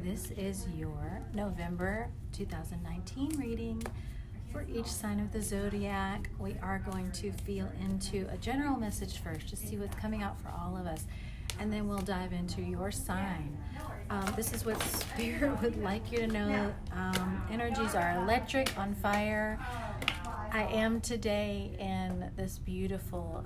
This is your November 2019 reading for each sign of the zodiac. We are going to feel into a general message first to see what's coming out for all of us, and then we'll dive into your sign. This is what Spirit would like you to know. Energies are electric, on fire. I am today in this beautiful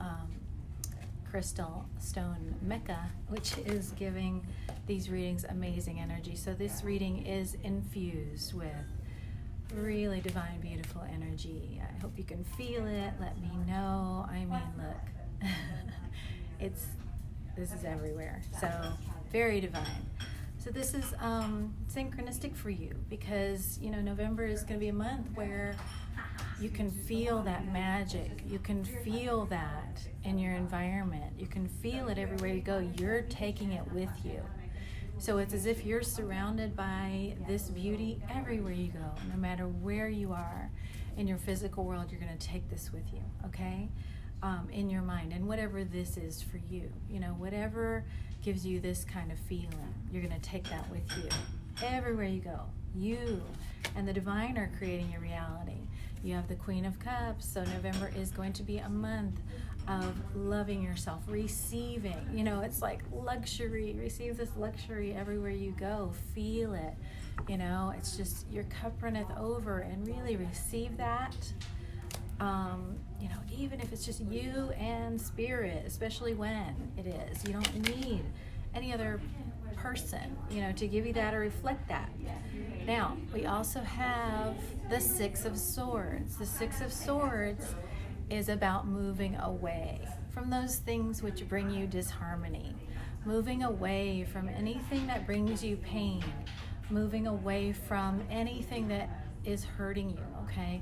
crystal stone Mecca, which is giving these readings amazing energy. So this reading is infused with really divine, beautiful energy. I hope you can feel it. Let me know. I mean, look, this is everywhere. So very divine. So this is synchronistic for you because, November is going to be a month where you can feel that magic. You can feel that in your environment. You can feel it everywhere you go. You're taking it with you. So it's as if you're surrounded by this beauty everywhere you go. No matter where you are in your physical world, you're going to take this with you, okay? In your mind. And whatever this is for you, whatever gives you this kind of feeling, you're going to take that with you. Everywhere you go, you and the divine are creating your reality. You have the Queen of Cups, so November is going to be a month of loving yourself, receiving. It's like luxury. Receive this luxury everywhere you go. Feel it. It's just your cup runneth over, and really receive that. Even if it's just you and Spirit, especially when it is. You don't need any other person, to give you that or reflect that. Now, we also have the Six of Swords. The Six of Swords is about moving away from those things which bring you disharmony, moving away from anything that brings you pain, moving away from anything that is hurting you, okay?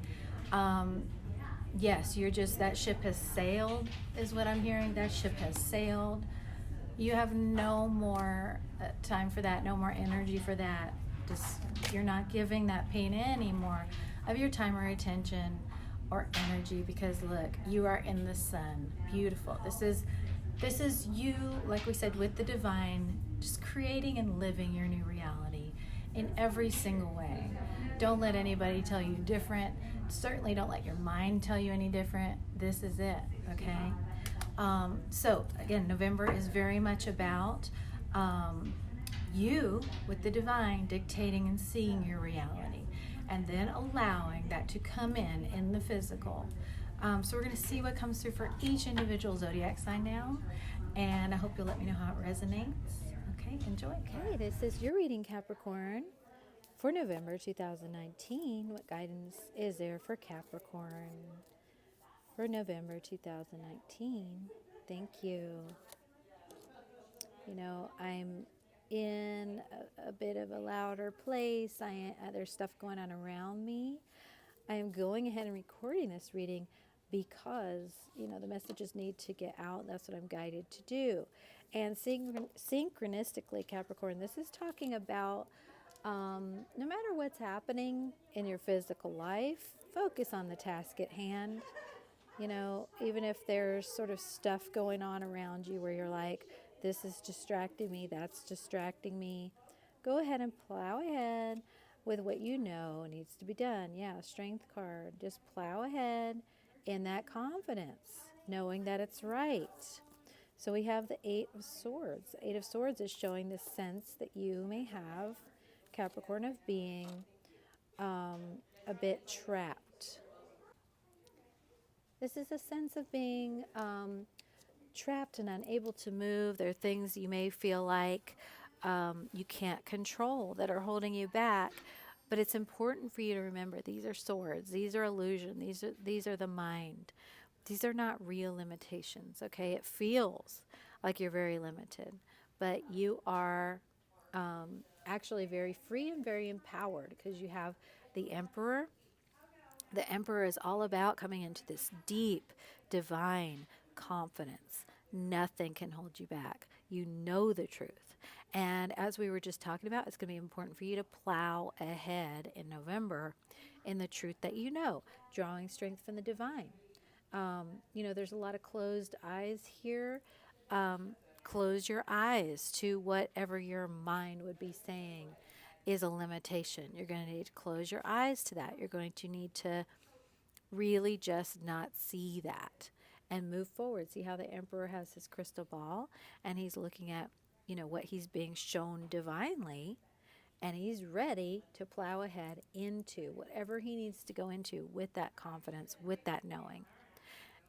Yes, that ship has sailed, is what I'm hearing. That ship has sailed. You have no more time for that, no more energy for that. You're not giving that pain any more of your time or attention or energy, because look, you are in the sun. Beautiful. This is you, like we said, with the divine, just creating and living your new reality in every single way. Don't let anybody tell you different. Certainly don't let your mind tell you any different. This is it, okay? So again, November is very much about you with the divine dictating and seeing your reality, and then allowing that to come in the physical. So we're going to see what comes through for each individual zodiac sign now, and I hope you'll let me know how it resonates. Okay, enjoy. Okay, this is your reading, Capricorn, for November 2019. What guidance is there for Capricorn for November 2019? Thank you. I'm in a bit of a louder place. There's stuff going on around me. I am going ahead and recording this reading because, the messages need to get out. That's what I'm guided to do. And synchronistically, Capricorn, this is talking about no matter what's happening in your physical life, focus on the task at hand. Even if there's sort of stuff going on around you where you're like, this is distracting me, that's distracting me, go ahead and plow ahead with what needs to be done. Yeah, Strength card. Just plow ahead in that confidence, knowing that it's right. So we have the Eight of Swords. The Eight of Swords is showing the sense that you may have, Capricorn, of being a bit trapped. This is a sense of being trapped and unable to move. There are things you may feel like you can't control that are holding you back. But it's important for you to remember these are swords. These are illusion. These are the mind. These are not real limitations, okay? It feels like you're very limited, but you are actually very free and very empowered because you have the Emperor. The Emperor is all about coming into this deep, divine confidence. Nothing can hold you back. You know the truth. And as we were just talking about, it's going to be important for you to plow ahead in November in the truth that you know, drawing strength from the divine. There's a lot of closed eyes here. Close your eyes to whatever your mind would be saying. is a limitation. You're going to need to close your eyes to that. You're going to need to really just not see that and move forward. See how the emperor has his crystal ball and he's looking at, what he's being shown divinely, and he's ready to plow ahead into whatever he needs to go into with that confidence, with that knowing.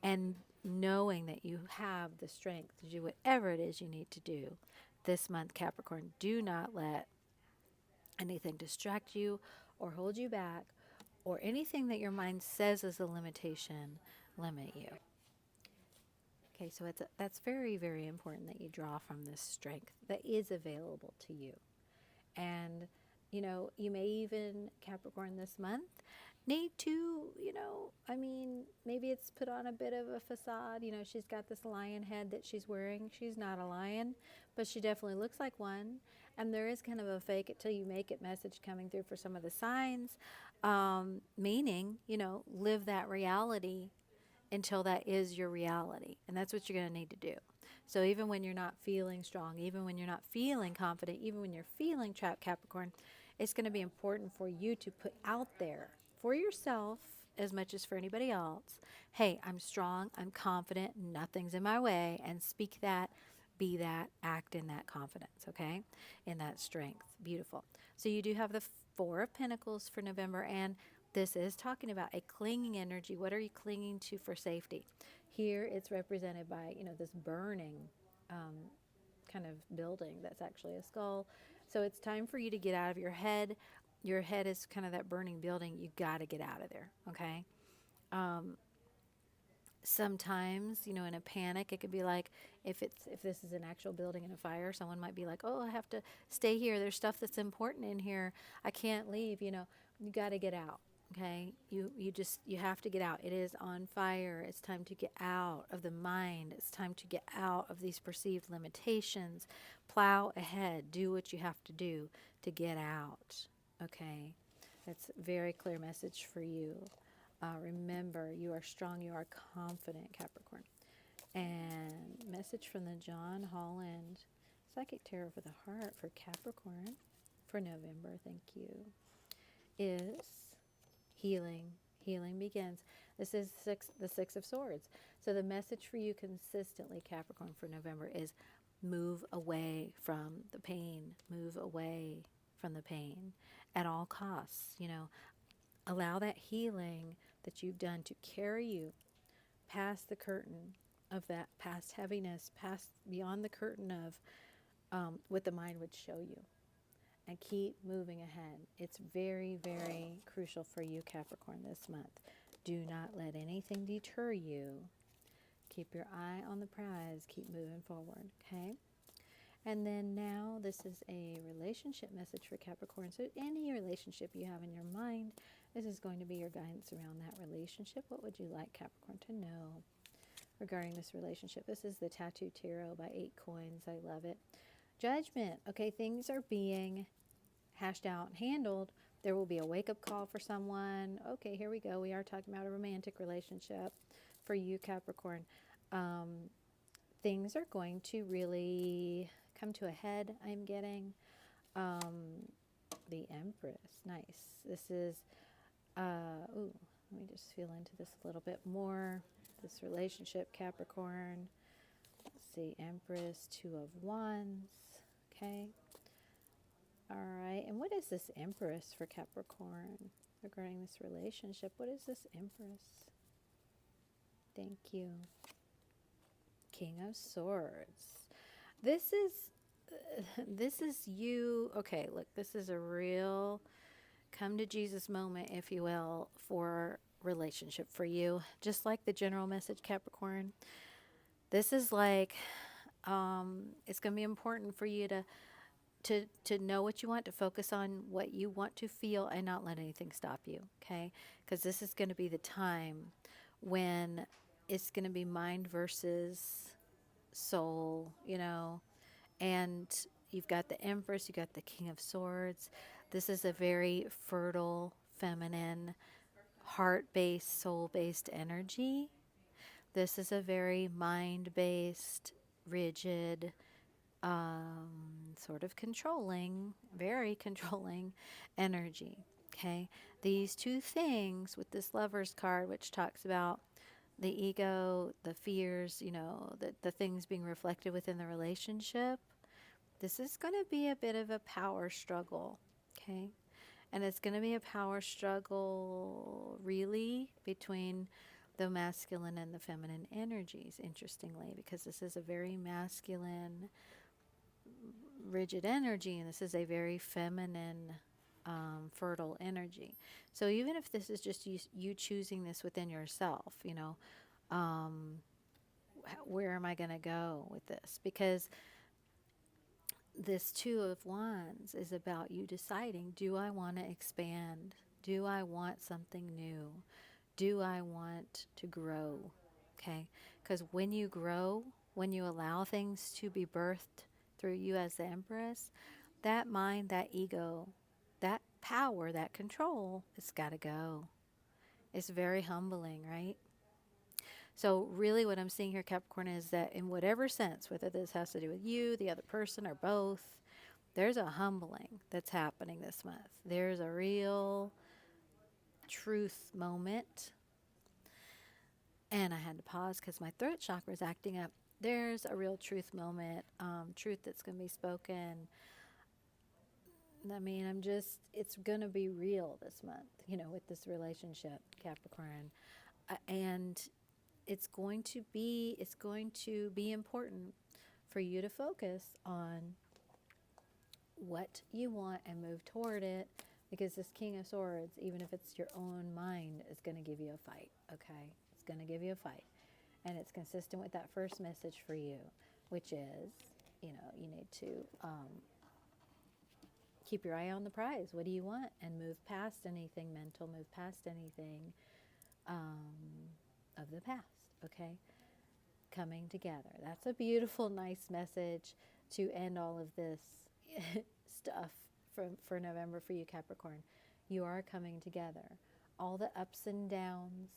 And knowing that you have the strength to do whatever it is you need to do this month, Capricorn. Do not let anything distract you or hold you back, or anything that your mind says is a limitation limit you. Okay, so that's very, very important that you draw from this strength that is available to you. And, you may even, Capricorn, this month, need to, maybe it's put on a bit of a facade. She's got this lion head that she's wearing. She's not a lion, but she definitely looks like one. And there is kind of a fake it till you make it message coming through for some of the signs, meaning, live that reality until that is your reality. And that's what you're going to need to do. So even when you're not feeling strong, even when you're not feeling confident, even when you're feeling trapped, Capricorn, it's going to be important for you to put out there for yourself as much as for anybody else, hey, I'm strong, I'm confident, nothing's in my way, and speak that, be that, act in that confidence, okay? In that strength. Beautiful. So you do have the Four of Pentacles for November, and this is talking about a clinging energy. What are you clinging to for safety? Here it's represented by, this burning kind of building that's actually a skull. So it's time for you to get out of your head. Your head is kind of that burning building. You got to get out of there, okay? Sometimes, in a panic, it could be like if this is an actual building in a fire, someone might be like, oh, I have to stay here. There's stuff that's important in here. I can't leave. You got to get out. Okay, you have to get out. It is on fire. It's time to get out of the mind. It's time to get out of these perceived limitations. Plow ahead. Do what you have to do to get out. Okay, that's a very clear message for you. Remember, you are strong. You are confident, Capricorn. And message from the John Holland Psychic Tarot for the Heart for Capricorn for November. Thank you. Is healing. Healing begins. This is the Six of Swords. So the message for you consistently, Capricorn, for November is move away from the pain. Move away from the pain at all costs. Allow that healing that you've done to carry you past the curtain of that past heaviness, past beyond the curtain of what the mind would show you. And keep moving ahead. It's very, very crucial for you, Capricorn, this month. Do not let anything deter you. Keep your eye on the prize. Keep moving forward, okay? And then now this is a relationship message for Capricorn. So any relationship you have in your mind, this is going to be your guidance around that relationship. What would you like Capricorn to know regarding this relationship? This is the Tattoo Tarot by 8 Coins. I love it. Judgment. Okay, things are being hashed out and handled. There will be a wake-up call for someone. Okay, here we go. We are talking about a romantic relationship for you, Capricorn. Things are going to really come to a head, I'm getting. The Empress. Nice. This is, let me just feel into this a little bit more. This relationship, Capricorn. Let's see, Empress, Two of Wands. Okay. All right. And what is this Empress for Capricorn regarding this relationship? What is this Empress? Thank you. King of Swords. This is you. Okay, look, this is a real come to Jesus moment, if you will, for relationship for you. Just like the general message, Capricorn. This is like, it's going to be important for you to know what you want, to focus on what you want to feel and not let anything stop you, okay? Because this is going to be the time when it's going to be mind versus soul, and you've got the Empress, you've got the King of Swords. This is a very fertile, feminine, heart-based, soul-based energy. This is a very mind-based, rigid, sort of controlling, very controlling energy. Okay, these two things with this Lovers card, which talks about the ego, the fears, the things being reflected within the relationship. This is going to be a bit of a power struggle. Okay, and it's going to be a power struggle, really, between the masculine and the feminine energies, interestingly, because this is a very masculine, rigid energy, and this is a very feminine, fertile energy. So even if this is just you choosing this within yourself, where am I going to go with this? Because this Two of Wands is about you deciding, do I want to expand? Do I want something new? Do I want to grow? Okay? Because when you grow, when you allow things to be birthed through you as the Empress, that mind, that ego, that power, that control, it's got to go. It's very humbling, right? So really what I'm seeing here, Capricorn, is that in whatever sense, whether this has to do with you, the other person, or both, there's a humbling that's happening this month. There's a real truth moment. And I had to pause because my throat chakra is acting up. There's a real truth moment, truth that's going to be spoken. I mean, it's going to be real this month, with this relationship, Capricorn. And it's going to be important for you to focus on what you want and move toward it, because this King of Swords, even if it's your own mind, is going to give you a fight, okay? It's going to give you a fight. And it's consistent with that first message for you, which is, you need to keep your eye on the prize. What do you want? And move past anything mental, move past anything of the past, okay? Coming together. That's a beautiful, nice message to end all of this stuff for November for you, Capricorn. You are coming together. All the ups and downs,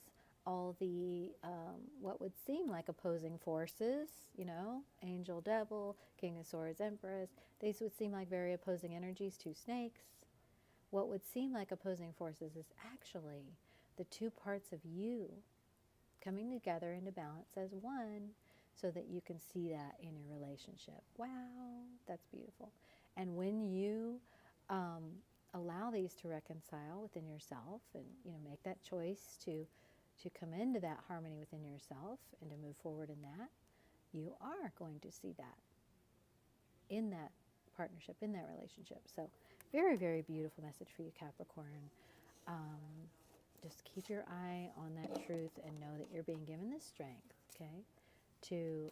all the what would seem like opposing forces, angel, devil, King of Swords, Empress, these would seem like very opposing energies, two snakes. What would seem like opposing forces is actually the two parts of you coming together into balance as one, so that you can see that in your relationship. Wow, that's beautiful. And when you allow these to reconcile within yourself, and make that choice to come into that harmony within yourself and to move forward in that, you are going to see that in that partnership, in that relationship. So very, very beautiful message for you, Capricorn. Just keep your eye on that truth and know that you're being given the strength, okay, to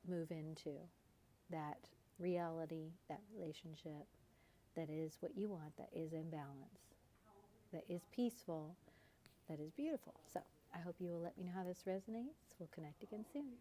move into that reality, that relationship that is what you want, that is in balance, that is peaceful, that is beautiful. So I hope you will let me know how this resonates. We'll connect again soon.